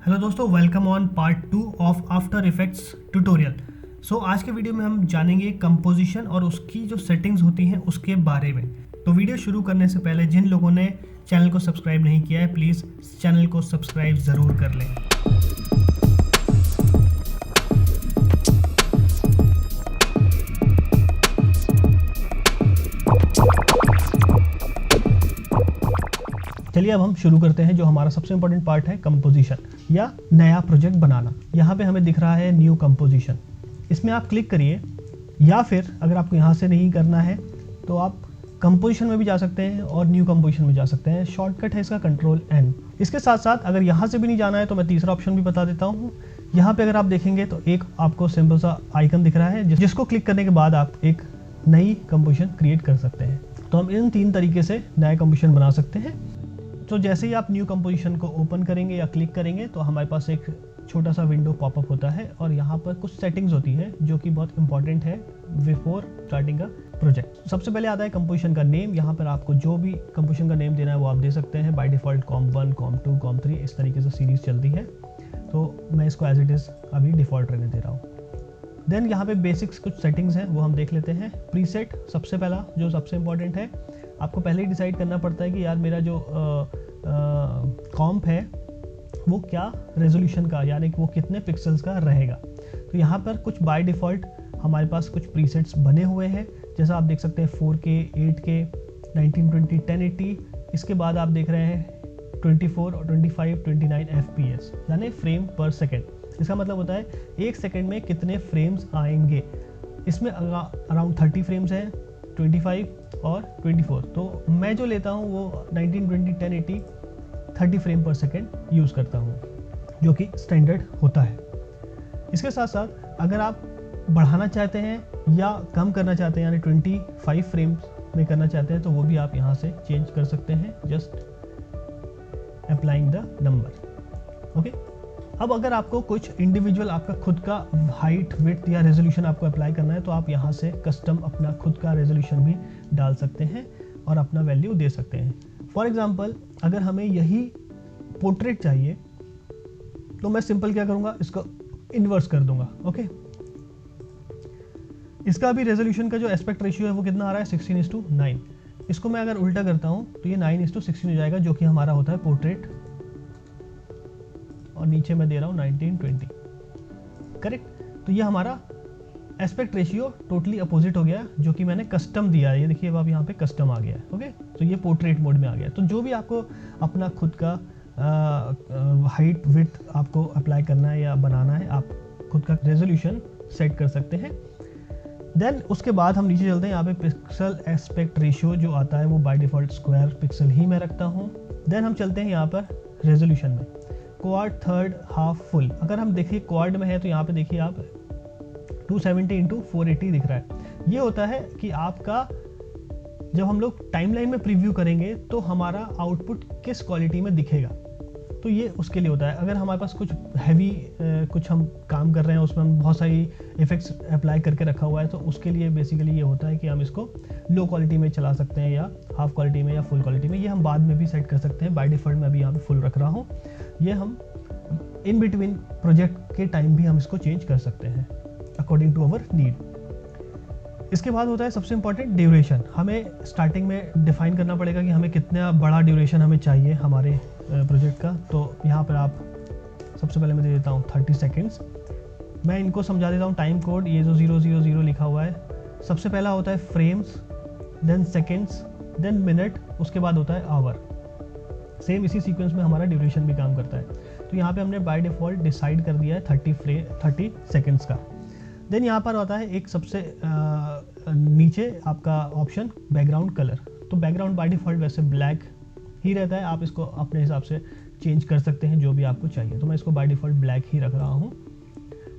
Hello दोस्तों, welcome on part 2 of after effects tutorial. आज के वीडियो में हम जानेंगे कंपोजिशन और उसकी जो सेटिंग्स होती हैं उसके बारे में। तो वीडियो शुरू करने से पहले जिन लोगों ने चैनल को सब्सक्राइब नहीं किया है, प्लीज़ चैनल को सब्सक्राइब ज़रूर कर लें। चलिए अब हम शुरू करते हैं। जो हमारा सबसे इम्पोर्टेंट पार्ट है कंपोजिशन या नया प्रोजेक्ट बनाना। यहाँ पे हमें दिख रहा है न्यू कंपोजिशन, इसमें आप क्लिक करिए, या फिर अगर आपको यहाँ से नहीं करना है तो आप कंपोजिशन में भी जा सकते हैं और न्यू कंपोजिशन में जा सकते हैं। शॉर्टकट है इसका Ctrl+N। इसके साथ साथ अगर यहाँ से भी नहीं जाना है तो मैं तीसरा ऑप्शन भी बता देता हूँ। यहाँ पे अगर आप देखेंगे तो एक आपको सिंपल सा आइकन दिख रहा है, जिसको क्लिक करने के बाद आप एक नई कंपोजिशन क्रिएट कर सकते हैं। तो हम इन 3 तरीके से नया कंपोजिशन बना सकते हैं। तो जैसे ही आप न्यू कंपोजिशन को ओपन करेंगे या क्लिक करेंगे तो हमारे पास एक छोटा सा विंडो पॉपअप होता है और यहाँ पर कुछ सेटिंग्स होती है जो कि बहुत इंपॉर्टेंट है बिफोर स्टार्टिंग अ प्रोजेक्ट। सबसे पहले आता है कंपोजिशन का नेम। यहाँ पर आपको जो भी कंपोजिशन का नेम देना है वो आप दे सकते हैं। By default COM1, COM2, COM3 इस तरीके से सीरीज चलती है, तो मैं इसको एज इट इज़ अभी डिफ़ॉल्ट रहने दे रहा हूँ। देन यहाँ पे बेसिक्स कुछ सेटिंग्स हैं वो हम देख लेते हैं। प्रीसेट सबसे पहला जो सबसे इम्पॉर्टेंट है, आपको पहले ही डिसाइड करना पड़ता है कि यार मेरा जो कॉम्प है वो क्या रेजोल्यूशन का, यानी कि वो कितने पिक्सल्स का रहेगा। तो यहाँ पर कुछ बाय डिफ़ॉल्ट हमारे पास कुछ प्रीसेट्स बने हुए हैं, जैसा आप देख सकते हैं 4K, 8K, 1920, 1080। इसके बाद आप देख रहे हैं 24 और 25, 29 FPS यानी फ्रेम पर सेकेंड। इसका मतलब होता है एक सेकेंड में कितने फ्रेम्स आएंगे। इसमें अराउंड 30 फ्रेम्स हैं, 25 और 24। तो मैं जो लेता हूँ वो 1920, 1080, 30 फ्रेम पर सेकेंड यूज़ करता हूँ, जो कि स्टैंडर्ड होता है। इसके साथ साथ अगर आप बढ़ाना चाहते हैं या कम करना चाहते हैं, यानी 25 फ्रेम्स में करना चाहते हैं, तो वो भी आप यहाँ से चेंज कर सकते हैं, just applying the number. Okay. अब अगर आपको कुछ इंडिविजुअल आपका खुद का हाइट, विड्थ या रेजोल्यूशन आपको अप्लाई करना है तो आप यहाँ से कस्टम अपना खुद का रेजोल्यूशन भी डाल सकते हैं और अपना वैल्यू दे सकते हैं। फॉर एग्जांपल अगर हमें यही पोर्ट्रेट चाहिए तो मैं सिंपल क्या करूँगा, इसको इन्वर्स कर दूंगा। ओके। इसका भी रेजोल्यूशन का जो एस्पेक्ट रेशियो है वो कितना आ रहा है, 16:9। इसको मैं अगर उल्टा करता हूँ तो ये 9:16 हो जाएगा, जो कि हमारा होता है पोर्ट्रेट, और नीचे मैं दे रहा हूँ 1920। करेक्ट। तो ये हमारा एस्पेक्ट रेशियो टोटली अपोजिट हो गया, जो कि मैंने कस्टम दिया है। ये देखिए अब यहाँ पे कस्टम आ गया है। ओके। तो ये पोर्ट्रेट मोड में आ गया। तो जो भी आपको अपना खुद का हाइट, विड्थ आपको अप्लाई करना है या बनाना है, आप खुद का रेजोल्यूशन सेट कर सकते हैं। देन उसके बाद हम नीचे चलते हैं। यहाँ पे पिक्सल एस्पेक्ट रेशियो जो आता है वो बाय डिफ़ॉल्ट स्क्वायर पिक्सल ही मैं रखता हूँ। देन हम चलते हैं यहाँ पर रेजोल्यूशन में, क्वाड, थर्ड, हाफ, फुल। अगर हम देखिए क्वाड में है तो यहाँ पे देखिए आप 270x480 दिख रहा है। ये होता है कि आपका जब हम लोग टाइमलाइन में प्रीव्यू करेंगे तो हमारा आउटपुट किस क्वालिटी में दिखेगा, तो ये उसके लिए होता है। अगर हमारे पास कुछ हैवी कुछ हम काम कर रहे हैं, उसमें हम बहुत सारी इफेक्ट्स अप्लाई करके रखा हुआ है, तो उसके लिए बेसिकली ये होता है कि हम इसको लो क्वालिटी में चला सकते हैं या हाफ क्वालिटी में या फुल क्वालिटी में। ये हम बाद में भी सेट कर सकते हैं। बाय डिफ़ॉल्ट मैं अभी यहाँ पे फुल रख रहा हूँ। ये हम इन बिटवीन प्रोजेक्ट के टाइम भी हम इसको चेंज कर सकते हैं अकॉर्डिंग टू अवर नीड। इसके बाद होता है सबसे इंपॉर्टेंट ड्यूरेशन। हमें स्टार्टिंग में डिफाइन करना पड़ेगा कि हमें कितना बड़ा ड्यूरेशन हमें चाहिए हमारे प्रोजेक्ट का। तो यहाँ पर आप सबसे पहले मैं दे देता हूँ 30 सेकेंड्स। मैं इनको समझा देता हूँ टाइम कोड। ये जो 000 लिखा हुआ है, सबसे पहला होता है frames, then seconds, then minute, उसके बाद होता है आवर। सेम इसी सीक्वेंस में हमारा ड्यूरेशन भी काम करता है। तो यहाँ पे हमने बाय डिफ़ॉल्ट डिसाइड कर दिया है 30 सेकेंड्स का। देन यहाँ पर आता है एक सबसे नीचे आपका ऑप्शन बैकग्राउंड कलर। तो बैकग्राउंड बाय डिफ़ॉल्ट वैसे ब्लैक ही रहता है, आप इसको अपने हिसाब से चेंज कर सकते हैं जो भी आपको चाहिए। तो मैं इसको बाय डिफ़ॉल्ट ब्लैक ही रख रहा हूँ।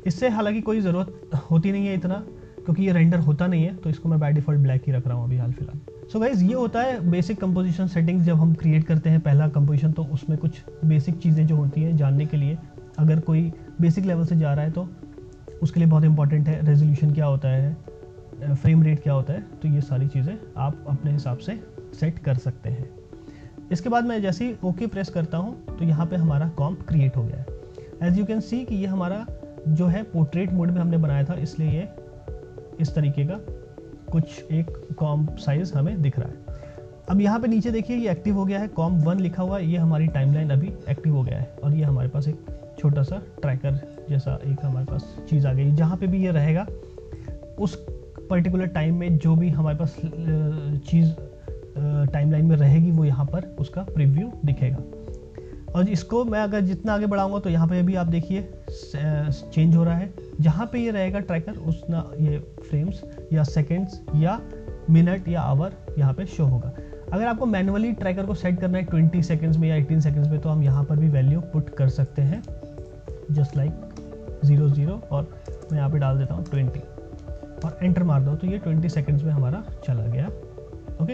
इससे हालांकि कोई ज़रूरत होती नहीं है इतना, क्योंकि ये रेंडर होता नहीं है, तो इसको मैं बाय डिफ़ॉल्ट ब्लैक ही रख रहा हूँ अभी हाल फिलहाल। सो गाइज, ये होता है बेसिक कंपोजिशन सेटिंग्स। जब हम क्रिएट करते हैं पहला कंपोजिशन तो उसमें कुछ बेसिक चीज़ें जो होती हैं जानने के लिए, अगर कोई बेसिक लेवल से जा रहा है तो उसके लिए बहुत इंपॉर्टेंट है रेजोल्यूशन क्या होता है, फ्रेम रेट क्या होता है। तो ये सारी चीज़ें आप अपने हिसाब से सेट कर सकते हैं। इसके बाद मैं जैसे ही ओके प्रेस करता हूँ तो यहाँ पे हमारा कॉम्प क्रिएट हो गया है। एज यू कैन सी कि ये हमारा जो है पोर्ट्रेट मोड में हमने बनाया था, इसलिए ये इस तरीके का कुछ एक कॉम्प साइज हमें दिख रहा है। अब यहाँ पे नीचे देखिए ये एक्टिव हो गया है, कॉम्प 1 लिखा हुआ है, ये हमारी टाइमलाइन अभी एक्टिव हो गया है और ये हमारे पास एक छोटा सा ट्रैकर जैसा एक हमारे पास चीज़ आ गई। जहाँ पे भी ये रहेगा उस पर्टिकुलर टाइम में जो भी हमारे पास चीज़ टाइमलाइन में रहेगी वो यहाँ पर उसका प्रीव्यू दिखेगा। और इसको मैं अगर जितना आगे बढ़ाऊंगा तो यहाँ पे भी आप देखिए चेंज हो रहा है। जहाँ पे ये रहेगा ट्रैकर उतना ये फ्रेम्स या सेकंड्स या मिनट या आवर यहाँ पे शो होगा। अगर आपको मैनुअली ट्रैकर को सेट करना है 20 सेकंड्स में या 18 सेकंड्स में, तो हम यहाँ पर भी वैल्यू पुट कर सकते हैं, जस्ट लाइक 00 और मैं यहाँ पे डाल देता हूँ 20 और एंटर मार दो तो ये 20 सेकंड्स में हमारा चला गया। ओके,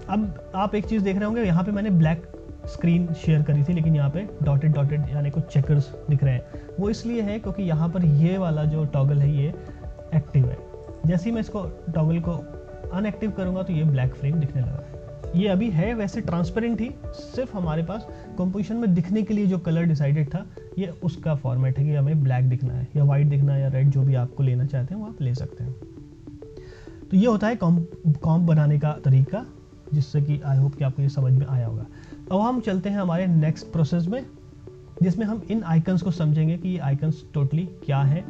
अब आप एक चीज़ देख रहे होंगे, यहाँ पे मैंने ब्लैक स्क्रीन शेयर करी थी लेकिन यहाँ पे डॉटेड यानी कुछ चेकर्स दिख रहे हैं। वो इसलिए है क्योंकि यहाँ पर ये वाला जो टॉगल है ये एक्टिव है। जैसे ही मैं इसको टॉगल को अनएक्टिव करूँगा तो ये ब्लैक फ्रेम दिखने लगा। ये अभी है वैसे ट्रांसपेरेंट ही, सिर्फ हमारे पास कंपोजिशन में दिखने के लिए जो कलर डिसाइडेड था ये उसका फॉर्मेट है कि हमें ब्लैक दिखना है या वाइट दिखना है या रेड, जो भी आपको लेना चाहते हैं वो आप ले सकते हैं। तो ये होता है कॉम्प बनाने का तरीका, जिससे कि आई होप कि आपको ये समझ में आया होगा। अब हम चलते हैं हमारे नेक्स्ट प्रोसेस में, जिसमें हम इन आइकन्स को समझेंगे कि ये आइकन्स टोटली क्या है,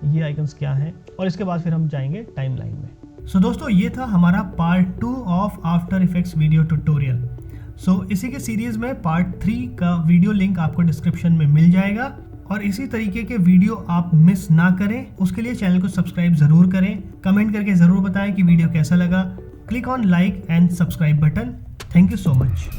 ये आइकन्स क्या हैं, और इसके बाद फिर हम जाएंगे टाइमलाइन में। सो दोस्तों, ये था हमारा part 2 of after effects video tutorial. So इसी के सीरीज में पार्ट 3 का वीडियो लिंक आपको डिस्क्रिप्शन में मिल जाएगा और इसी तरीके के वीडियो आप मिस ना करें उसके लिए चैनल को सब्सक्राइब जरूर करें। कमेंट करके जरूर बताएं कि वीडियो कैसा लगा। Click on like and subscribe button. Thank you so much.